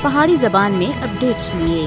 پہاڑی زبان میں اپڈیٹ سنیے۔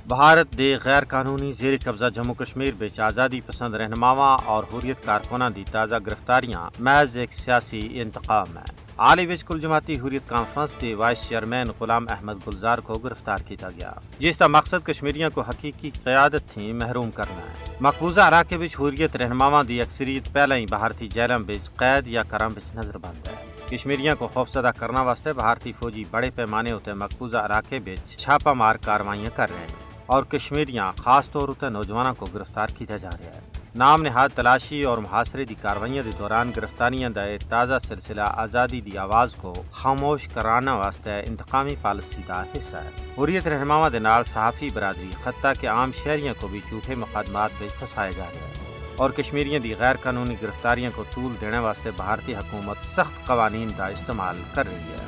بھارت دے غیر قانونی زیر قبضہ جموں کشمیر بچ آزادی پسند رہنماواں اور حریت کارکناں دی تازہ گرفتاریاں محض ایک سیاسی انتقام ہے۔ حال ہی کل جماعتی حریت کانفرنس کے وائس چیئرمین غلام احمد گلزار کو گرفتار کیا گیا، جس کا مقصد کشمیریوں کو حقیقی قیادت تھی محروم کرنا ہے۔ مقبوضہ علاقے بچ حریت رہنماواں دی اکثریت پہلے ہی بھارتی جیلوں بچ قید یا کرم بچ نظر بند ہے۔ کشمیریوں کو خوفزدہ کرنا واسطے بھارتی فوجی بڑے پیمانے ہوتے مقبوضہ علاقے بچ چھاپا مار کاروائیاں کر رہے ہیں اور کشمیریاں خاص طور پر نوجوانوں کو گرفتار کیا جا رہا ہے۔ نام نہاد تلاشی اور محاصرے دی کاروائیاں دے دوران گرفتاریاں دا تازہ سلسلہ آزادی دی آواز کو خاموش کرانا واسطے انتقامی پالیسی دا حصہ ہے۔ حریت رہنماواں دے نال صحافی برادری خطہ کے عام شہریوں کو بھی جھوٹے مقدمات میں پھنسایا جا رہا ہے اور کشمیریوں دی غیر قانونی گرفتاریوں کو طول دینے واسطے بھارتی حکومت سخت قوانین کا استعمال کر رہی ہے۔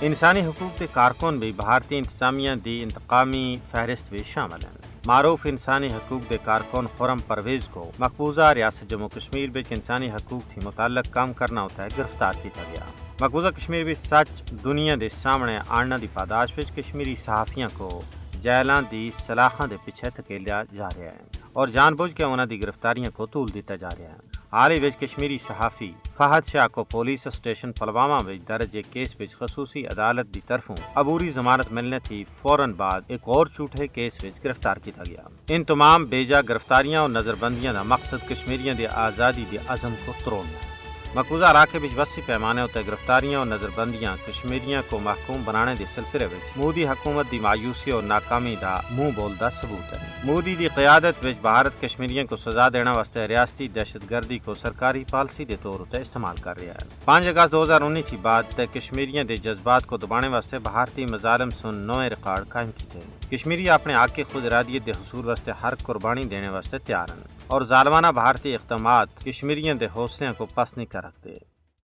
انسانی حقوق کے کارکن بھی بھارتی انتظامیہ دی انتقامی فہرست میں شامل ہیں۔ معروف انسانی حقوق کے کارکن خرم پرویز کو مقبوضہ ریاست جموں کشمیر بچ انسانی حقوق سے متعلق کام کرنا ہوتا ہے گرفتار کیا گیا۔ مقبوضہ کشمیر بچ سچ دنیا دے سامنے آننا دی پاداش وچ کشمیری صحافیاں کو جیلاں دی سلاخاں دے پیچھے دھکیلیا جا رہا ہے اور جان بوجھ کے انہاں دی گرفتاریاں کو طول دیتا جا رہا ہے۔ حال ہی وچ کشمیری صحافی فہد شاہ کو پولیس اسٹیشن پلوامہ وچ درج کیس وچ خصوصی عدالت دی طرفوں عبوری ضمانت ملنے تھی فوراً بعد ایک اور جھوٹے کیس وچ گرفتار کیا گیا۔ ان تمام بیجا گرفتاریاں اور نظر بندیاں دا مقصد کشمیریاں دی آزادی دی عزم کو تروڑنا ہے۔ مقبوضہ علاقے وچ وسیع پیمانے ہوتے گرفتاریاں اور نظر بندیاں کشمیریوں کو محکوم بنانے دے سلسلے وچ مودی حکومت دی مایوسی اور ناکامی دا منہ بولدا ثبوت ہے۔ مودی دی قیادت وچ بھارت کشمیریوں کو سزا دینا واسطے ریاستی دہشت گردی کو سرکاری پالیسی دے طور تے استعمال کر رہا ہے۔ 5 اگست 2019 کی بعد تے کشمیریوں دے جذبات کو دبانے واسطے بھارتی مظالم سن نوے ریکارڈ قائم کیتے ہیں۔ کشمیری اپنے حق کی خود ارادیت دے حصول واسطے ہر قربانی دینے واسطے تیار ہیں اور ظالمانہ بھارتی اقدامات کشمیریوں دے حوصلے کو پست نہیں کر رکھتے۔